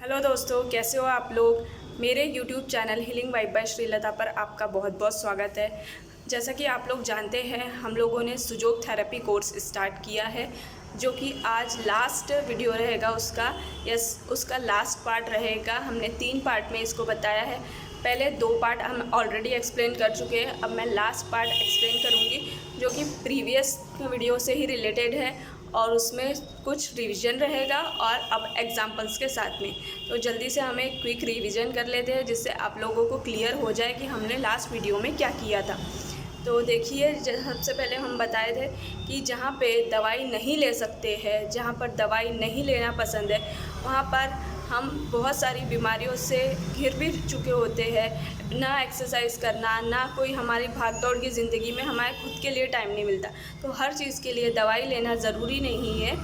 Hello दोस्तों, कैसे हो आप लोग। मेरे YouTube channel healing vibe by Shrilata पर आपका बहुत बहुत स्वागत है। जैसा कि आप लोग जानते हैं, हम लोगों ने सुजोग थेरेपी कोर्स स्टार्ट किया है, जो कि आज लास्ट वीडियो रहेगा उसका लास्ट पार्ट रहेगा। हमने 3 पार्ट में इसको बताया है। पहले 2 पार्ट हम ऑलरेडी एक्सप्लेन कर चुके हैं। अब मैं लास्ट पार्ट एक्सप्लेन करूँगी, जो कि प्रीवियस वीडियो से ही रिलेटेड है और उसमें कुछ रिवीजन रहेगा और अब एग्जांपल्स के साथ में। तो जल्दी से हम एक क्विक रिवीजन कर लेते हैं, जिससे आप लोगों को क्लियर हो जाए कि हमने लास्ट वीडियो में क्या किया था। तो देखिए, सबसे पहले हम बताए थे कि जहाँ पे दवाई नहीं ले सकते हैं, जहाँ पर दवाई नहीं लेना पसंद है, वहाँ पर हम बहुत सारी बीमारियों से घिर भी चुके होते हैं। ना एक्सरसाइज करना, ना कोई हमारी भाग दौड़ की ज़िंदगी में हमारे खुद के लिए टाइम नहीं मिलता। तो हर चीज़ के लिए दवाई लेना ज़रूरी नहीं है।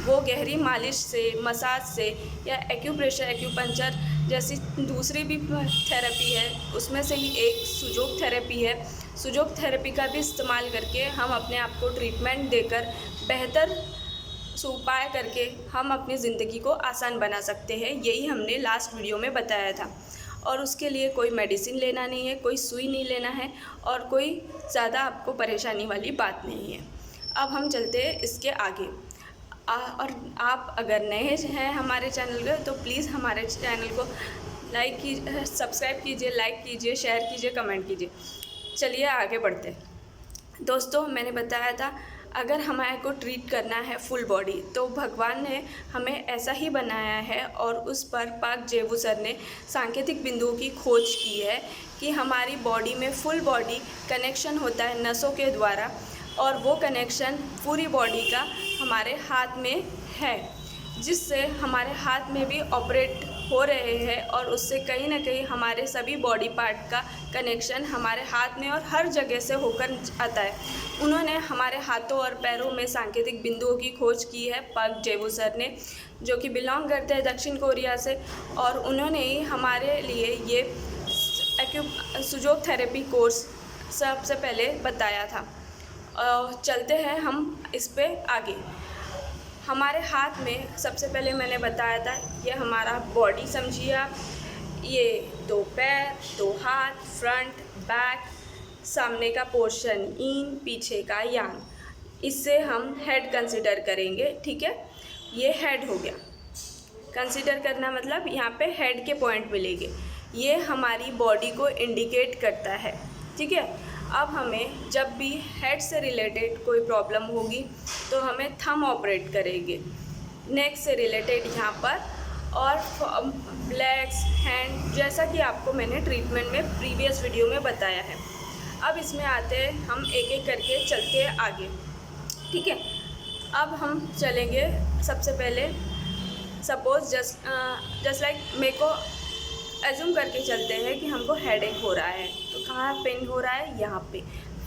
वो गहरी मालिश से, मसाज से या एक्यूप्रेशर, एक्यूपंक्चर जैसी दूसरी भी थेरेपी है, उसमें से ही एक सुजोग थेरेपी है। सुजोग थेरेपी का भी इस्तेमाल करके हम अपने आप को ट्रीटमेंट देकर बेहतर उपाय करके हम अपनी ज़िंदगी को आसान बना सकते हैं। यही हमने लास्ट वीडियो में बताया था। और उसके लिए कोई मेडिसिन लेना नहीं है, कोई सुई नहीं लेना है और कोई ज़्यादा आपको परेशानी वाली बात नहीं है। अब हम चलते हैं इसके आगे। और आप अगर नए हैं हमारे चैनल पे, तो प्लीज़ हमारे चैनल को सब्सक्राइब कीजिए, लाइक कीजिए, शेयर कीजिए, कमेंट कीजिए। चलिए आगे बढ़ते हैं। दोस्तों, मैंने बताया था, अगर हमारे को ट्रीट करना है फुल बॉडी, तो भगवान ने हमें ऐसा ही बनाया है और उस पर पाक जेबू सर ने सांकेतिक बिंदुओं की खोज की है कि हमारी बॉडी में फुल बॉडी कनेक्शन होता है नसों के द्वारा, और वो कनेक्शन पूरी बॉडी का हमारे हाथ में है, जिससे हमारे हाथ में भी ऑपरेट हो रहे हैं और उससे कहीं ना कहीं हमारे सभी बॉडी पार्ट का कनेक्शन हमारे हाथ में और हर जगह से होकर आता है। उन्होंने हमारे हाथों और पैरों में सांकेतिक बिंदुओं की खोज की है पाक जेबू सर ने, जो कि बिलोंग करते हैं दक्षिण कोरिया से, और उन्होंने ही हमारे लिए ये सुजोग थेरेपी कोर्स सबसे पहले बताया था। चलते हैं हम इस पे आगे। हमारे हाथ में सबसे पहले मैंने बताया था, ये हमारा बॉडी समझिए आप। ये 2 पैर, 2 हाथ, फ्रंट, बैक, सामने का पोर्शन इन, पीछे का यांग। इससे हम हेड कंसिडर करेंगे, ठीक है। ये हेड हो गया। कंसिडर करना मतलब यहाँ पे हेड के पॉइंट मिलेंगे। ये हमारी बॉडी को इंडिकेट करता है, ठीक है। अब हमें जब भी हेड से रिलेटेड कोई प्रॉब्लम होगी, तो हमें थंब ऑपरेट करेंगे। नेक से रिलेटेड यहाँ पर, और लेग्स, हैंड, जैसा कि आपको मैंने ट्रीटमेंट में प्रीवियस वीडियो में बताया है। अब इसमें आते हैं, हम एक एक करके चलते हैं आगे, ठीक है। अब हम चलेंगे सबसे पहले, सपोज जस्ट लाइक मेरे को एज्यूम करके चलते हैं कि हमको हेडेक हो रहा है। तो कहाँ पेन हो रहा है? यहाँ पे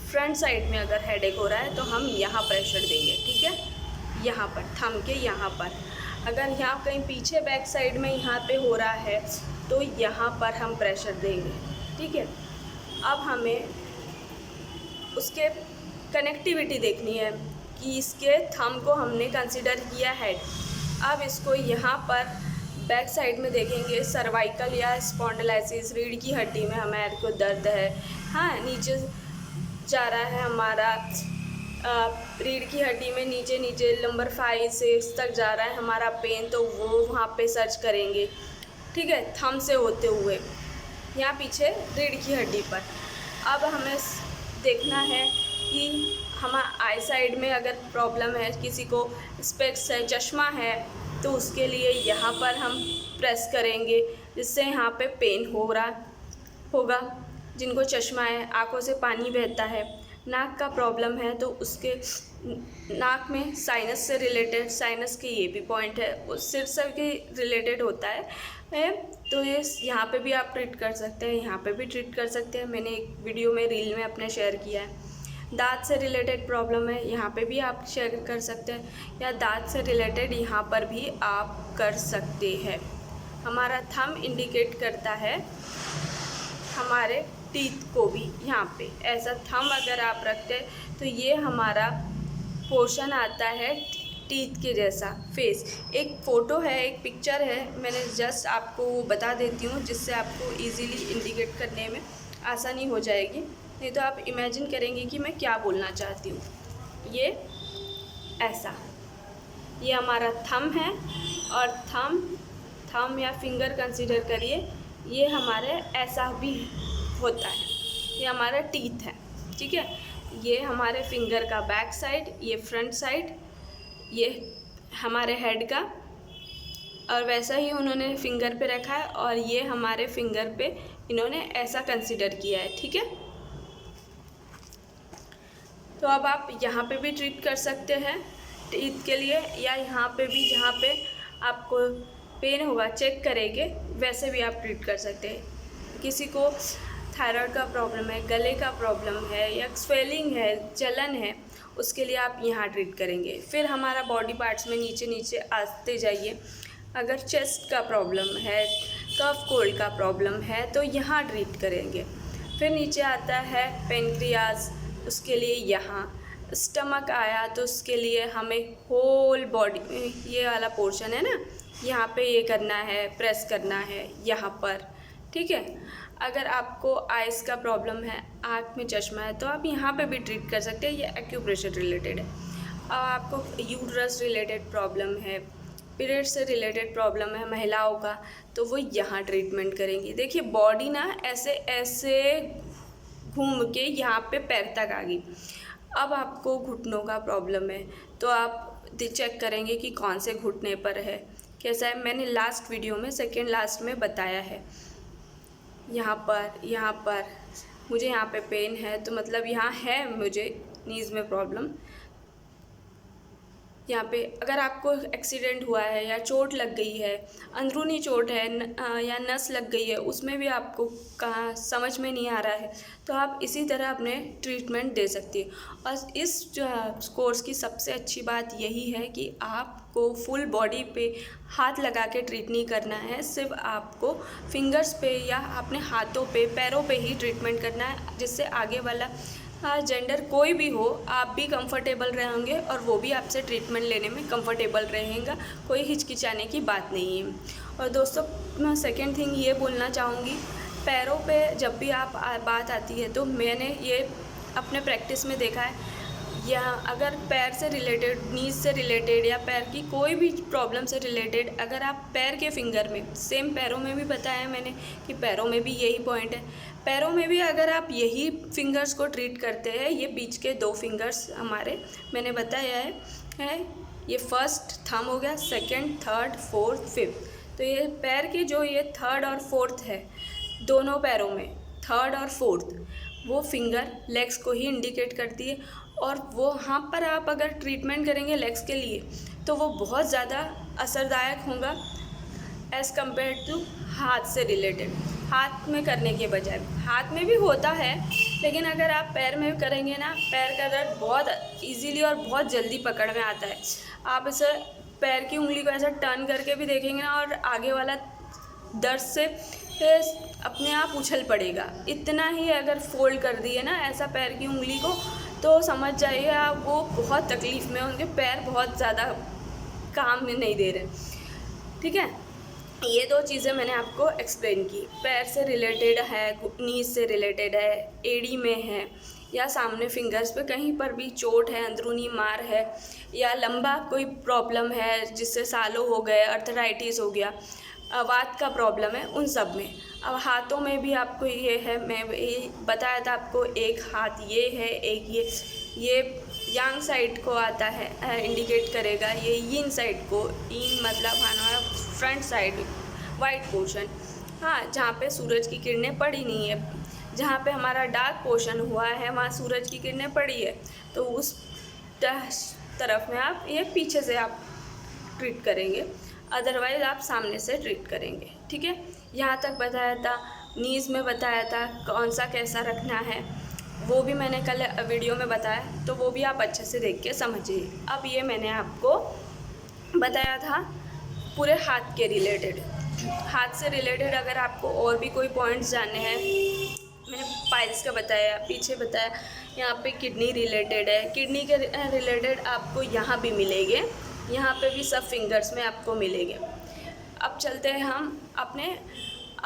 फ्रंट साइड में अगर हेडेक हो रहा है, तो हम यहाँ प्रेशर देंगे, ठीक है। यहाँ पर थंब के यहाँ पर। अगर यहाँ कहीं पीछे बैक साइड में यहाँ पे हो रहा है, तो यहाँ पर हम प्रेशर देंगे, ठीक है। अब हमें उसके कनेक्टिविटी देखनी है कि इसके थंब को हमने कंसिडर किया हेड। अब इसको यहाँ पर बैक साइड में देखेंगे, सर्वाइकल या स्पॉन्डिलाइसिस, रीढ़ की हड्डी में हमारे को दर्द है, हाँ, नीचे जा रहा है हमारा रीढ़ की हड्डी में नीचे नीचे नंबर 5 से 6 तक जा रहा है हमारा पेन, तो वो वहाँ पे सर्च करेंगे, ठीक है, थंब से होते हुए यहाँ पीछे रीढ़ की हड्डी पर। अब हमें देखना है कि हमारा आई साइड में अगर प्रॉब्लम है, किसी को स्पेक्स है, चश्मा है, तो उसके लिए यहाँ पर हम प्रेस करेंगे, जिससे यहाँ पे पेन हो रहा होगा। जिनको चश्मा है, आंखों से पानी बहता है, नाक का प्रॉब्लम है, तो उसके नाक में साइनस से रिलेटेड, साइनस के ये भी पॉइंट है, उस सिर से के रिलेटेड होता है, तो ये यहाँ पे भी आप ट्रीट कर सकते हैं, यहाँ पे भी ट्रीट कर सकते हैं। मैंने एक वीडियो में रील में अपने शेयर किया है। दांत से रिलेटेड प्रॉब्लम है, यहाँ पे भी आप शेयर कर सकते हैं, या दांत से रिलेटेड यहाँ पर भी आप कर सकते हैं। हमारा थंब इंडिकेट करता है हमारे टीथ को भी। यहाँ पे ऐसा थंब अगर आप रखते हैं, तो ये हमारा पोर्शन आता है टीथ के जैसा फेस। एक फ़ोटो है, एक पिक्चर है, मैंने जस्ट आपको बता देती हूँ जिससे आपको इजीली इंडिकेट करने में आसानी हो जाएगी, नहीं तो आप इमेजिन करेंगे कि मैं क्या बोलना चाहती हूँ। ये ऐसा, ये हमारा थंब है और थंब या फिंगर कंसीडर करिए, ये हमारे ऐसा भी होता है, ये हमारा टीथ है, ठीक है। ये हमारे फिंगर का बैक साइड, ये फ्रंट साइड, ये हमारे हेड का, और वैसा ही उन्होंने फिंगर पे रखा है और ये हमारे फिंगर पे इन्होंने ऐसा कंसीडर किया है, ठीक है। तो अब आप यहाँ पे भी ट्रीट कर सकते हैं टीथ के लिए, या यहाँ पे भी जहाँ पे आपको पेन होगा चेक करेंगे वैसे भी आप ट्रीट कर सकते हैं। किसी को थायराइड का प्रॉब्लम है, गले का प्रॉब्लम है, या स्वेलिंग है, जलन है, उसके लिए आप यहाँ ट्रीट करेंगे। फिर हमारा बॉडी पार्ट्स में नीचे नीचे आते जाइए। अगर चेस्ट का प्रॉब्लम है, कफ कोल्ड का प्रॉब्लम है तो यहाँ ट्रीट करेंगे। फिर नीचे आता है पेनक्रियाज, उसके लिए यहाँ। स्टमक आया तो उसके लिए हमें होल बॉडी में, ये वाला पोर्शन है ना, यहाँ पे ये करना है, प्रेस करना है यहाँ पर, ठीक है। अगर आपको आइज़ का प्रॉब्लम है, आँख में चश्मा है, तो आप यहाँ पे भी ट्रीट कर सकते हैं, ये एक्यूप्रेशर रिलेटेड है। अब आपको यूट्रस रिलेटेड प्रॉब्लम है, पीरियड से रिलेटेड प्रॉब्लम है महिलाओं का, तो वो यहाँ ट्रीटमेंट करेंगी। देखिए बॉडी ना ऐसे ऐसे घूम के यहाँ पे पैर तक आ गई। अब आपको घुटनों का प्रॉब्लम है तो आप चेक करेंगे कि कौन से घुटने पर है, कैसा है। मैंने लास्ट वीडियो में सेकेंड लास्ट में बताया है। यहाँ पर मुझे यहाँ पे पेन है तो मतलब यहाँ है मुझे नीज़ में प्रॉब्लम। यहाँ पे अगर आपको एक्सीडेंट हुआ है या चोट लग गई है, अंदरूनी चोट है या नस लग गई है, उसमें भी आपको कहाँ समझ में नहीं आ रहा है, तो आप इसी तरह अपने ट्रीटमेंट दे सकती है। और इस कोर्स की सबसे अच्छी बात यही है कि आपको फुल बॉडी पे हाथ लगा के ट्रीट नहीं करना है, सिर्फ आपको फिंगर्स पे या अपने हाथों पे, पैरों पे ही ट्रीटमेंट करना है, जिससे आगे वाला जेंडर कोई भी हो आप भी कंफर्टेबल रहेंगे और वो भी आपसे ट्रीटमेंट लेने में कंफर्टेबल रहेगा, कोई हिचकिचाने की बात नहीं है। और दोस्तों मैं सेकेंड थिंग ये बोलना चाहूँगी, पैरों पे जब भी आप बात आती है तो मैंने ये अपने प्रैक्टिस में देखा है, या अगर पैर से रिलेटेड, नीज से रिलेटेड या पैर की कोई भी प्रॉब्लम से रिलेटेड, अगर आप पैर के फिंगर में, सेम पैरों में भी बताया मैंने कि पैरों में भी यही पॉइंट है, पैरों में भी अगर आप यही फिंगर्स को ट्रीट करते हैं, ये बीच के 2 फिंगर्स हमारे मैंने बताया है ये फर्स्ट थंब हो गया, सेकंड, थर्ड, फोर्थ, फिफ्थ। तो ये पैर के जो ये थर्ड और फोर्थ है, दोनों पैरों में थर्ड और फोर्थ, वो फिंगर लेग्स को ही इंडिकेट करती है। और वो वहाँ पर आप अगर ट्रीटमेंट करेंगे लेग्स के लिए तो वो बहुत ज़्यादा असरदायक होगा एज़ कम्पेयर टू हाथ से रिलेटेड। हाथ में करने के बजाय, हाथ में भी होता है लेकिन अगर आप पैर में करेंगे ना, पैर का दर्द बहुत इजीली और बहुत जल्दी पकड़ में आता है। आप इसे पैर की उंगली को ऐसा टर्न करके भी देखेंगे ना और आगे वाला दर्द से अपने आप उछल पड़ेगा। इतना ही अगर फोल्ड कर दिए ना ऐसा पैर की उंगली को तो समझ जाइए आप वो बहुत तकलीफ़ में, उनके पैर बहुत ज़्यादा काम में नहीं दे रहे, ठीक है। ये 2 चीज़ें मैंने आपको एक्सप्लेन की, पैर से रिलेटेड है, नीज से रिलेटेड है, एड़ी में है, या सामने फिंगर्स पे कहीं पर भी चोट है, अंदरूनी मार है, या लंबा कोई प्रॉब्लम है जिससे सालों हो गए, अर्थराइटिस हो गया, वात का प्रॉब्लम है, उन सब में। अब हाथों में भी आपको ये है, मैं ये बताया था आपको, एक हाथ ये है, एक ये यांग साइड को आता है, इंडिकेट करेगा, ये यिन साइड को, इन मतलब हमारा फ्रंट साइड वाइट पोर्शन, हाँ, जहाँ पे सूरज की किरणें पड़ी नहीं है, जहाँ पे हमारा डार्क पोर्शन हुआ है वहाँ सूरज की किरणें पड़ी है, तो उस तरफ में आप ये पीछे से आप ट्रीट करेंगे, अदरवाइज़ आप सामने से ट्रीट करेंगे, ठीक है। यहाँ तक बताया था, नीज़ में बताया था कौन सा कैसा रखना है, वो भी मैंने कल वीडियो में बताया, तो वो भी आप अच्छे से देख के समझिए। अब ये मैंने आपको बताया था पूरे हाथ के रिलेटेड। हाथ से रिलेटेड अगर आपको और भी कोई पॉइंट्स जानने हैं, मैंने पाइल्स का बताया, पीछे बताया, यहाँ पे किडनी रिलेटेड है, किडनी के रिलेटेड आपको यहाँ भी मिलेंगे, यहाँ पे भी सब फिंगर्स में आपको मिलेंगे। अब चलते हैं हम अपने,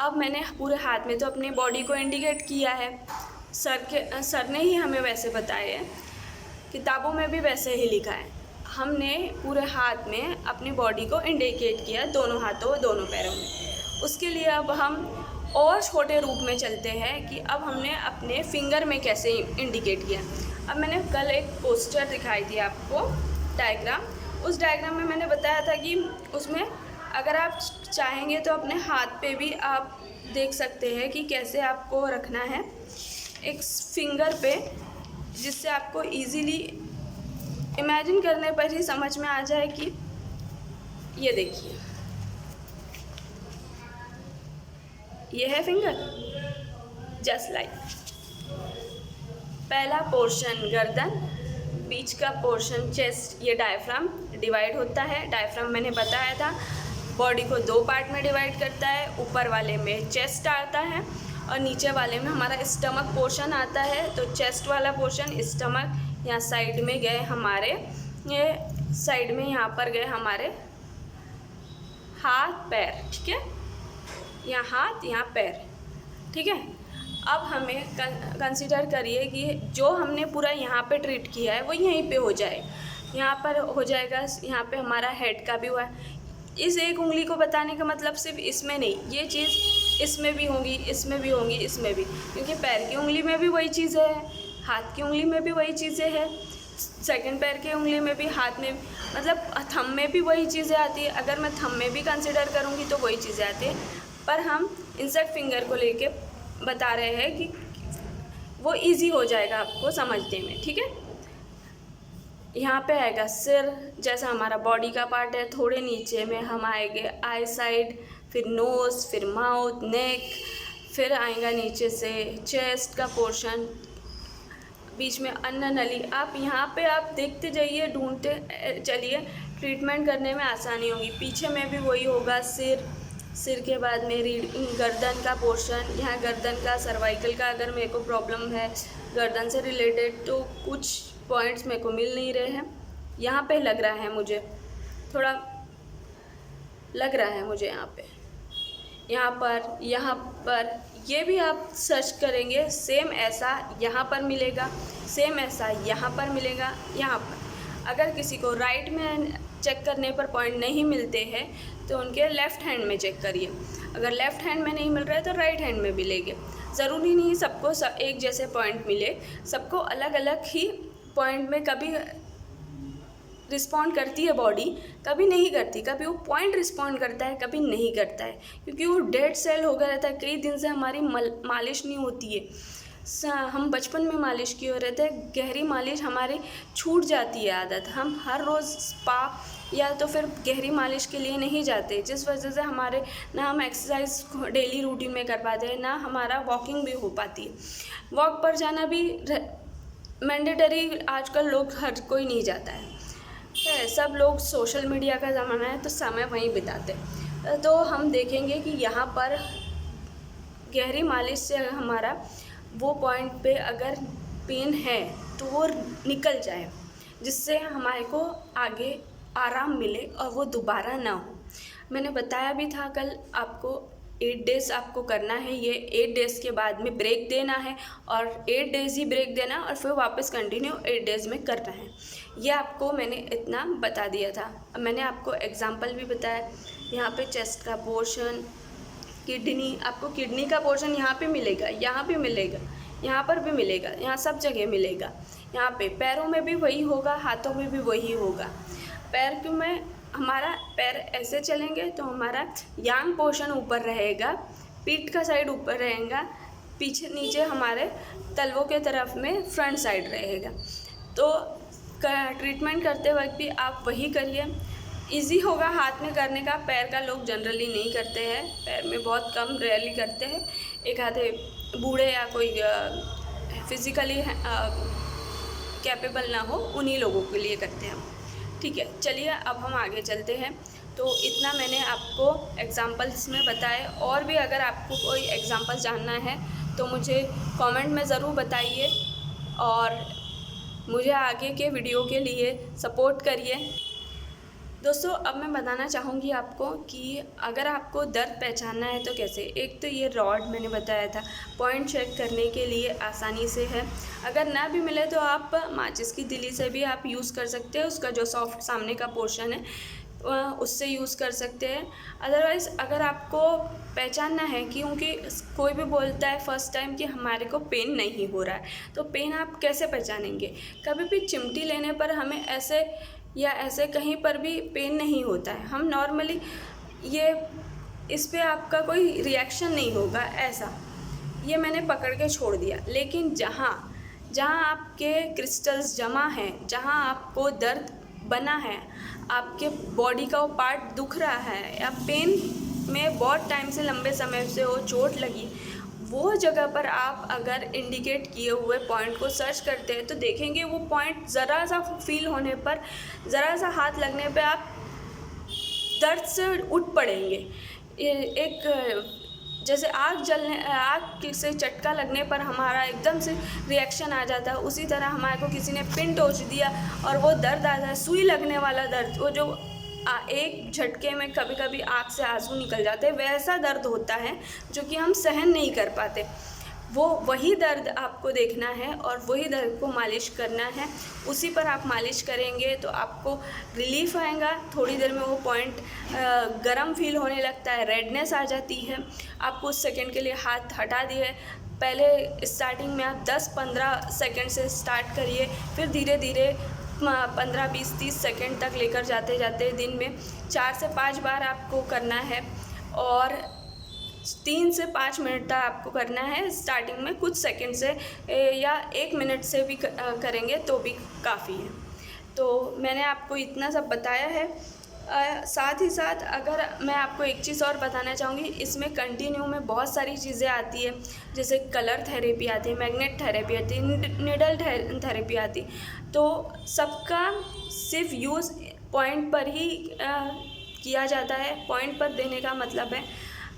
अब मैंने पूरे हाथ में तो अपनी बॉडी को इंडिकेट किया है, सर ने ही हमें वैसे बताया है, किताबों में भी वैसे ही लिखा है। हमने पूरे हाथ में अपनी बॉडी को इंडिकेट किया, दोनों हाथों दोनों पैरों में। उसके लिए अब हम और छोटे रूप में चलते हैं कि अब हमने अपने फिंगर में कैसे इंडिकेट किया। अब मैंने कल एक पोस्टर दिखाई थी आपको, डायग्राम। उस डायग्राम में मैंने बताया था कि उसमें अगर आप चाहेंगे तो अपने हाथ पे भी आप देख सकते हैं कि कैसे आपको रखना है एक फिंगर पे, जिससे आपको इजीली इमेजिन करने पर ही समझ में आ जाए कि ये देखिए, ये है फिंगर, जस्ट लाइक। पहला पोर्शन गर्दन, बीच का पोर्शन चेस्ट, ये डायफ्राम डिवाइड होता है। डायफ्राम मैंने बताया था बॉडी को 2 पार्ट में डिवाइड करता है, ऊपर वाले में चेस्ट आता है और नीचे वाले में हमारा स्टमक पोर्शन आता है। तो चेस्ट वाला पोर्शन, स्टमक, यहाँ साइड में गए हमारे, ये साइड में यहाँ पर गए हमारे हाथ पैर, ठीक है, यहाँ हाथ यहाँ पैर, ठीक है। अब हमें कंसीडर करिए कि जो हमने पूरा यहाँ पे ट्रीट किया है वो यहीं पे हो जाए, यहाँ पर हो जाएगा, यहाँ पे हमारा हेड का भी हुआ है। इस एक उंगली को बताने का मतलब सिर्फ इसमें नहीं, ये चीज़ इसमें भी होंगी, इसमें भी होंगी, इसमें भी, क्योंकि पैर की उंगली में भी वही चीज़ें है, हाथ की उंगली में भी वही चीज़ें हैं, सेकंड पैर की उंगली में भी, हाथ में, मतलब थंब में भी वही चीज़ें आती है। अगर मैं थंब में भी कंसिडर करूँगी तो वही चीज़ें आती है, पर हम इंसर्ट फिंगर को लेके बता रहे हैं कि वो इजी हो जाएगा आपको समझने में, ठीक है। यहाँ पे आएगा सिर, जैसा हमारा बॉडी का पार्ट है, थोड़े नीचे में हम आएंगे आई साइड, फिर नोज़, फिर माउथ, नेक, फिर आएगा नीचे से चेस्ट का पोर्शन, बीच में अन्न नली। आप यहाँ पे आप देखते जाइए, ढूंढते चलिए, ट्रीटमेंट करने में आसानी होगी। पीछे में भी वही होगा, सिर के बाद में गर्दन का पोर्शन, यहाँ गर्दन का, सर्वाइकल का अगर मेरे को प्रॉब्लम है गर्दन से रिलेटेड तो कुछ पॉइंट्स मेरे को मिल नहीं रहे हैं, यहाँ पे लग रहा है मुझे, थोड़ा लग रहा है मुझे यहाँ पर ये भी आप सर्च करेंगे, सेम ऐसा यहाँ पर मिलेगा, सेम ऐसा यहाँ पर मिलेगा, यहाँ पर। अगर किसी को राइट में चेक करने पर पॉइंट नहीं मिलते हैं तो उनके लेफ़्ट हैंड में चेक करिए, अगर लेफ़्ट हैंड में नहीं मिल रहा है तो राइट हैंड में मिलेंगे। ज़रूरी नहीं सबको एक जैसे पॉइंट मिले, सबको अलग अलग ही पॉइंट में कभी रिस्पॉन्ड करती है बॉडी, कभी नहीं करती, कभी वो पॉइंट रिस्पॉन्ड करता है, कभी नहीं करता है, क्योंकि वो डेड सेल हो गया रहता है। कई दिन से हमारी मालिश नहीं होती है, हम बचपन में मालिश किए रहते हैं, गहरी मालिश हमारी छूट जाती है आदत, हम हर रोज़ स्पा या तो फिर गहरी मालिश के लिए नहीं जाते, जिस वजह से हमारे ना हम एक्सरसाइज डेली रूटीन में कर पाते हैं, ना हमारा वॉकिंग भी हो पाती है। वॉक पर जाना भी मैंडेटरी आजकल लोग हर कोई नहीं जाता है, सब लोग सोशल मीडिया का ज़माना है तो समय वहीं बिताते। तो हम देखेंगे कि यहाँ पर गहरी मालिश से हमारा वो पॉइंट पे अगर पेन है तो वो निकल जाए, जिससे हमारे को आगे आराम मिले और वो दोबारा ना हो। मैंने बताया भी था कल आपको 8 डेज़ आपको करना है, ये 8 डेज़ के बाद में ब्रेक देना है और 8 डेज़ ही ब्रेक देना और फिर वापस कंटिन्यू 8 डेज़ में करना है। ये आपको मैंने इतना बता दिया था। अब मैंने आपको एग्जांपल भी बताया, यहाँ पे चेस्ट का पोर्शन, किडनी, आपको किडनी का पोर्शन यहाँ पे मिलेगा, यहाँ पे मिलेगा, यहाँ पर भी मिलेगा, यहाँ सब जगह मिलेगा। यहाँ पे पैरों में भी वही होगा, हाथों में भी वही होगा। पैर क्यों में हमारा पैर ऐसे चलेंगे तो हमारा यांग पोर्शन ऊपर रहेगा, पीठ का साइड ऊपर रहेगा, पीछे नीचे हमारे तलवों के तरफ में फ्रंट साइड रहेगा। तो ट्रीटमेंट करते वक्त भी आप वही करिए, इजी होगा हाथ में करने का। पैर का लोग जनरली नहीं करते हैं, पैर में बहुत कम रेयरली करते हैं, एक आधे बूढ़े या कोई फिज़िकली कैपेबल ना हो उन्हीं लोगों के लिए करते हैं हम। ठीक है, चलिए अब हम आगे चलते हैं। तो इतना मैंने आपको एग्ज़ाम्पल्स में बताए, और भी अगर आपको कोई एग्ज़ाम्पल जानना है तो मुझे कमेंट में ज़रूर बताइए और मुझे आगे के वीडियो के लिए सपोर्ट करिए। दोस्तों अब मैं बताना चाहूँगी आपको कि अगर आपको दर्द पहचानना है तो कैसे। एक तो ये रॉड मैंने बताया था, पॉइंट चेक करने के लिए आसानी से है। अगर ना भी मिले तो आप माचिस की तीली से भी आप यूज़ कर सकते हैं, उसका जो सॉफ्ट सामने का पोर्शन है उससे यूज़ कर सकते हैं। अदरवाइज़ अगर आपको पहचानना है, क्योंकि कोई भी बोलता है फर्स्ट टाइम कि हमारे को पेन नहीं हो रहा है, तो पेन आप कैसे पहचानेंगे। कभी भी चिमटी लेने पर हमें ऐसे या ऐसे कहीं पर भी पेन नहीं होता है। हम नॉर्मली ये इस पे आपका कोई रिएक्शन नहीं होगा, ऐसा ये मैंने पकड़ के छोड़ दिया। लेकिन जहाँ जहाँ आपके क्रिस्टल्स जमा हैं, जहाँ आपको दर्द बना है, आपके बॉडी का वो पार्ट दुख रहा है या पेन में बहुत टाइम से लंबे समय से वो चोट लगी, वो जगह पर आप अगर इंडिकेट किए हुए पॉइंट को सर्च करते हैं तो देखेंगे वो पॉइंट ज़रा सा फील होने पर, ज़रा सा हाथ लगने पे आप दर्द से उठ पड़ेंगे। एक जैसे आग से झटका लगने पर हमारा एकदम से रिएक्शन आ जाता है, उसी तरह हमारे को किसी ने पिन टोच दिया और वो दर्द आता है, सुई लगने वाला दर्द, वो जो एक झटके में कभी कभी आँख से आंसू निकल जाते हैं, वैसा दर्द होता है जो कि हम सहन नहीं कर पाते। वही दर्द आपको देखना है और वही दर्द को मालिश करना है। उसी पर आप मालिश करेंगे तो आपको रिलीफ आएगा। थोड़ी देर में वो पॉइंट गरम फील होने लगता है, रेडनेस आ जाती है। आप कुछ सेकंड के लिए हाथ हटा दिए। पहले स्टार्टिंग में आप 10-15 सेकंड से स्टार्ट करिए, फिर धीरे धीरे 15, 20, 30 सेकंड तक लेकर जाते जाते दिन में 4 से 5 बार आपको करना है और 3 से 5 मिनट तक आपको करना है। स्टार्टिंग में कुछ सेकंड से या 1 मिनट से भी करेंगे तो भी काफ़ी है। तो मैंने आपको इतना सब बताया है। साथ ही साथ अगर मैं आपको एक चीज़ और बताना चाहूँगी, इसमें कंटिन्यू में बहुत सारी चीज़ें आती है, जैसे कलर थेरेपी आती है, मैग्नेट थेरेपी आती है, निडल थेरेपी आती। तो सबका सिर्फ यूज़ पॉइंट पर ही किया जाता है। पॉइंट पर देने का मतलब है,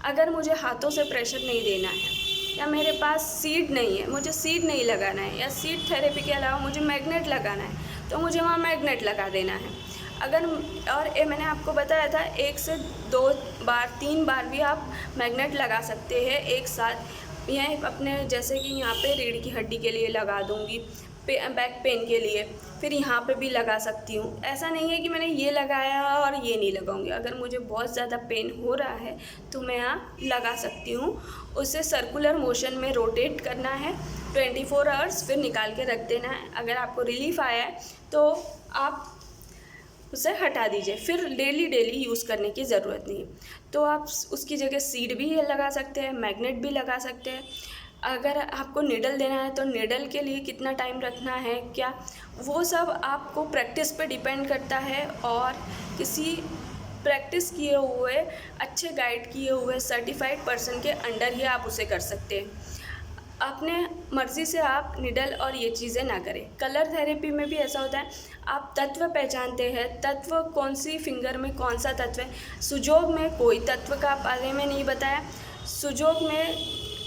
अगर मुझे हाथों से प्रेशर नहीं देना है या मेरे पास सीड नहीं है, मुझे सीड नहीं लगाना है, या सीड थेरेपी के अलावा मुझे मैग्नेट लगाना है तो मुझे वहाँ मैग्नेट लगा देना है। अगर और मैंने आपको बताया था 1 से 2 बार 3 बार भी आप मैग्नेट लगा सकते हैं एक साथ। यह अपने जैसे कि यहाँ पे रीढ़ की हड्डी के लिए लगा दूँगी, बैक पेन के लिए, फिर यहाँ पे भी लगा सकती हूँ। ऐसा नहीं है कि मैंने ये लगाया और ये नहीं लगाऊंगी। अगर मुझे बहुत ज़्यादा पेन हो रहा है तो मैं यहाँ लगा सकती हूँ। उसे सर्कुलर मोशन में रोटेट करना है 24 आवर्स, फिर निकाल के रख देना है। अगर आपको रिलीफ आया है तो आप उसे हटा दीजिए, फिर डेली यूज़ करने की ज़रूरत नहीं। तो आप उसकी जगह सीड भी लगा सकते हैं, मैग्नेट भी लगा सकते हैं। अगर आपको निडल देना है तो निडल के लिए कितना टाइम रखना है, क्या, वो सब आपको प्रैक्टिस पे डिपेंड करता है और किसी प्रैक्टिस किए हुए, अच्छे गाइड किए हुए सर्टिफाइड पर्सन के अंडर ही आप उसे कर सकते हैं। अपने मर्ज़ी से आप निडल और ये चीज़ें ना करें। कलर थेरेपी में भी ऐसा होता है, आप तत्व पहचानते हैं, तत्व कौन सी फिंगर में कौन सा तत्व है। सुजोग में कोई तत्व का बारे में नहीं बताया। सुजोग में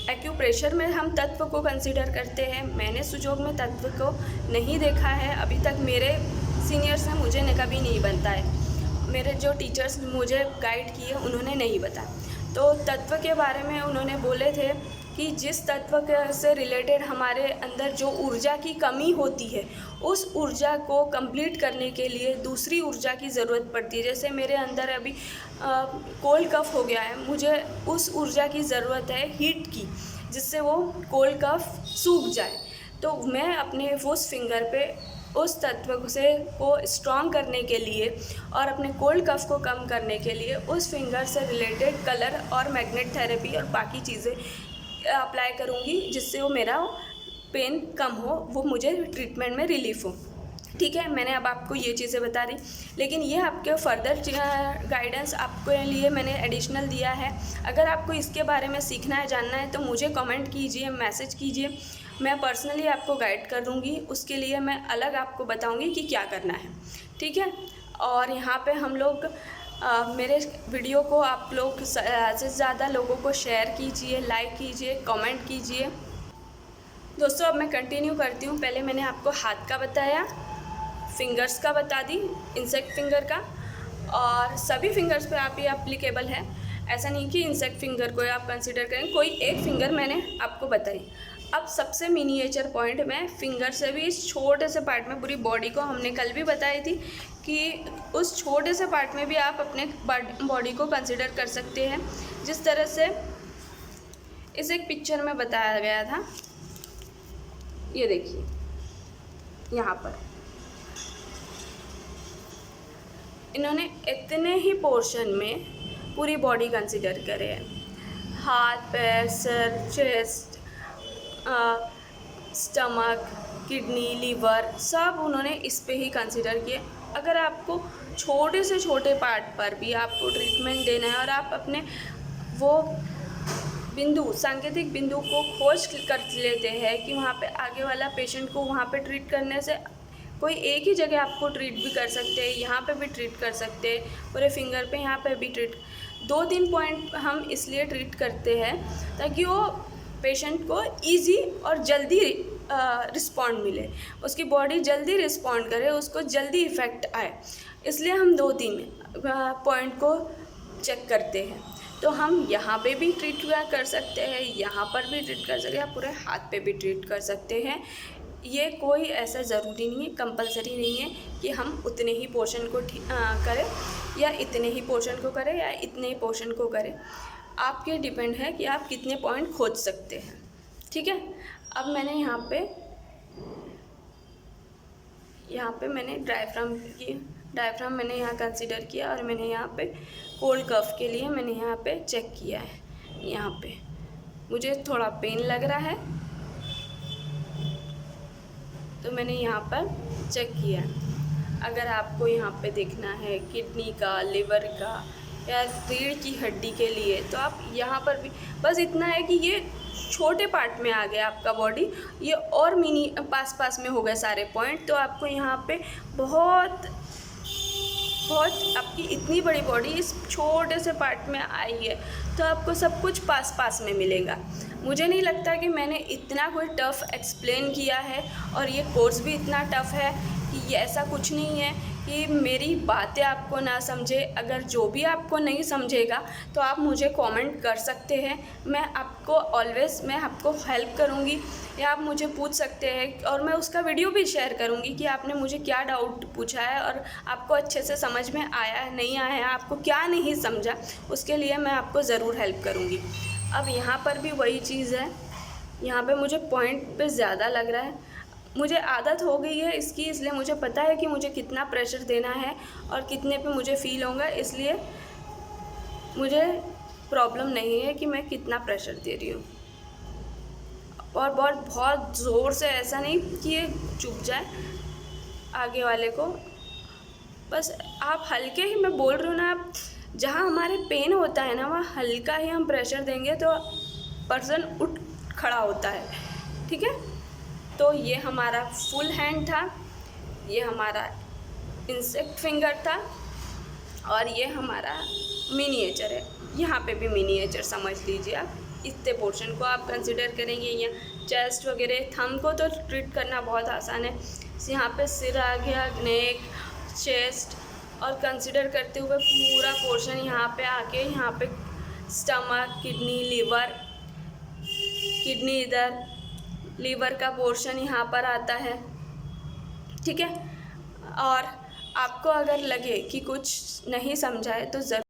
एक्यूप्रेशर में हम तत्व को कंसीडर करते हैं। मैंने सुजोग में तत्व को नहीं देखा है अभी तक, मेरे सीनियर्स ने मुझे कभी नहीं बताया, मेरे जो टीचर्स मुझे गाइड किए उन्होंने नहीं बताया। तो तत्व के बारे में उन्होंने बोले थे कि जिस तत्व से रिलेटेड हमारे अंदर जो ऊर्जा की कमी होती है, उस ऊर्जा को कंप्लीट करने के लिए दूसरी ऊर्जा की ज़रूरत पड़ती है। जैसे मेरे अंदर अभी कोल्ड कफ हो गया है, मुझे उस ऊर्जा की ज़रूरत है हीट की, जिससे वो कोल्ड कफ सूख जाए। तो मैं अपने उस फिंगर पे उस तत्व से को स्ट्रॉन्ग करने के लिए और अपने कोल्ड कफ को कम करने के लिए उस फिंगर से रिलेटेड कलर और मैग्नेट थेरेपी और बाकी चीज़ें अप्लाई करूँगी, जिससे वो मेरा पेन कम हो, वो मुझे ट्रीटमेंट में रिलीफ हो। ठीक है, मैंने अब आपको ये चीज़ें बता दी, लेकिन ये आपके फर्दर गाइडेंस आपके लिए मैंने एडिशनल दिया है। अगर आपको इसके बारे में सीखना है, जानना है, तो मुझे कमेंट कीजिए, मैसेज कीजिए, मैं पर्सनली आपको गाइड कर दूँगी। उसके लिए मैं अलग आपको बताऊँगी कि क्या करना है। ठीक है, और यहाँ पे हम लोग मेरे वीडियो को आप लोग ज़्यादा से ज़्यादा लोगों को शेयर कीजिए, लाइक कीजिए, कमेंट कीजिए। दोस्तों अब मैं कंटिन्यू करती हूँ। पहले मैंने आपको हाथ का बताया, फिंगर्स का बता दी, इंसेक्ट फिंगर का, और सभी फिंगर्स पे आप ये एप्लीकेबल है। ऐसा नहीं कि इंसेक्ट फिंगर को आप कंसिडर करें, कोई एक फिंगर मैंने आपको बताई। अब सबसे मिनिएचर पॉइंट में फिंगर से भी इस छोटे से पार्ट में पूरी बॉडी को हमने कल भी बताई थी कि उस छोटे से पार्ट में भी आप अपने बॉडी को कंसिडर कर सकते हैं, जिस तरह से इस एक पिक्चर में बताया गया था। ये देखिए यहाँ पर इन्होंने इतने ही पोर्शन में पूरी बॉडी कंसिडर करे हैं, हाथ, पैर, सर, चेस्ट, स्टमक, किडनी, लीवर, सब उन्होंने इस पे ही कंसिडर किए। अगर आपको छोटे से छोटे पार्ट पर भी आपको ट्रीटमेंट देना है और आप अपने वो बिंदु, सांकेतिक बिंदु को खोज कर लेते हैं कि वहाँ पे आगे वाला पेशेंट को वहाँ पे ट्रीट करने से कोई एक ही जगह आपको ट्रीट भी कर सकते हैं, यहाँ पे भी ट्रीट कर सकते हैं, पूरे फिंगर पे यहाँ पे भी ट्रीट। 2-3 पॉइंट हम इसलिए ट्रीट करते हैं ताकि वो पेशेंट को इजी और जल्दी रिस्पॉन्ड मिले, उसकी बॉडी जल्दी रिस्पॉन्ड करे, उसको जल्दी इफ़ेक्ट आए। इसलिए हम 2-3 पॉइंट को चेक करते हैं। तो हम यहाँ पे भी ट्रीट कर सकते हैं, यहाँ पर भी ट्रीट कर सकते हैं, पूरे हाथ पे भी ट्रीट कर सकते हैं। ये कोई ऐसा ज़रूरी नहीं है, कंपलसरी नहीं है कि हम उतने ही पोर्शन को करें या इतने ही पोर्शन को करें या इतने ही पोर्शन को करें। आपके डिपेंड है कि आप कितने पॉइंट खोज सकते हैं। ठीक है, अब मैंने यहाँ पे मैंने डायफ्राम मैंने यहाँ कंसीडर किया और मैंने यहाँ पे कोल्ड कफ के लिए मैंने यहाँ पे चेक किया है। यहाँ पे मुझे थोड़ा पेन लग रहा है तो मैंने यहाँ पर चेक किया। अगर आपको यहाँ पे देखना है किडनी का, लिवर का या रीढ़ की हड्डी के लिए तो आप यहाँ पर भी, बस इतना है कि ये छोटे पार्ट में आ गया आपका बॉडी, ये और मिनी पास में हो गए सारे पॉइंट। तो आपको यहाँ पे बहुत आपकी इतनी बड़ी बॉडी इस छोटे से पार्ट में आई है तो आपको सब कुछ पास में मिलेगा। मुझे नहीं लगता कि मैंने इतना कोई टफ़ एक्सप्लेन किया है और ये कोर्स भी इतना टफ़ है कि ये ऐसा कुछ नहीं है कि मेरी बातें आपको ना समझे। अगर जो भी आपको नहीं समझेगा तो आप मुझे कमेंट कर सकते हैं, मैं आपको हेल्प करूँगी या आप मुझे पूछ सकते हैं और मैं उसका वीडियो भी शेयर करूँगी कि आपने मुझे क्या डाउट पूछा है और आपको अच्छे से समझ में आया है नहीं आया है, आपको क्या नहीं समझा, उसके लिए मैं आपको ज़रूर हेल्प करूँगी। अब यहाँ पर भी वही चीज़ है, यहाँ पे मुझे पॉइंट पे ज़्यादा लग रहा है, मुझे आदत हो गई है इसकी, इसलिए मुझे पता है कि मुझे कितना प्रेशर देना है और कितने पे मुझे फ़ील होगा, इसलिए मुझे प्रॉब्लम नहीं है कि मैं कितना प्रेशर दे रही हूँ। और बहुत ज़ोर से ऐसा नहीं कि ये चुभ जाए आगे वाले को, बस आप हल्के ही, मैं बोल रही हूँ ना, आप जहाँ हमारे पेन होता है ना वहाँ हल्का ही हम प्रेशर देंगे तो पर्सन उठ खड़ा होता है। ठीक है, तो ये हमारा फुल हैंड था, ये हमारा इंसेक्ट फिंगर था और ये हमारा मिनिएचर है। यहाँ पे भी मिनिएचर समझ लीजिए आप, इतने पोर्शन को आप कंसिडर करेंगे। या चेस्ट वगैरह, थंब को तो ट्रीट करना बहुत आसान है। यहाँ पे सिर आ गया, नेक, चेस्ट और कंसिडर करते हुए पूरा पोर्शन यहाँ पे आके, यहाँ पे स्टमक, किडनी, लीवर, किडनी इधर, लीवर का पोर्शन यहाँ पर आता है। ठीक है, और आपको अगर लगे कि कुछ नहीं समझा है तो ज़रूर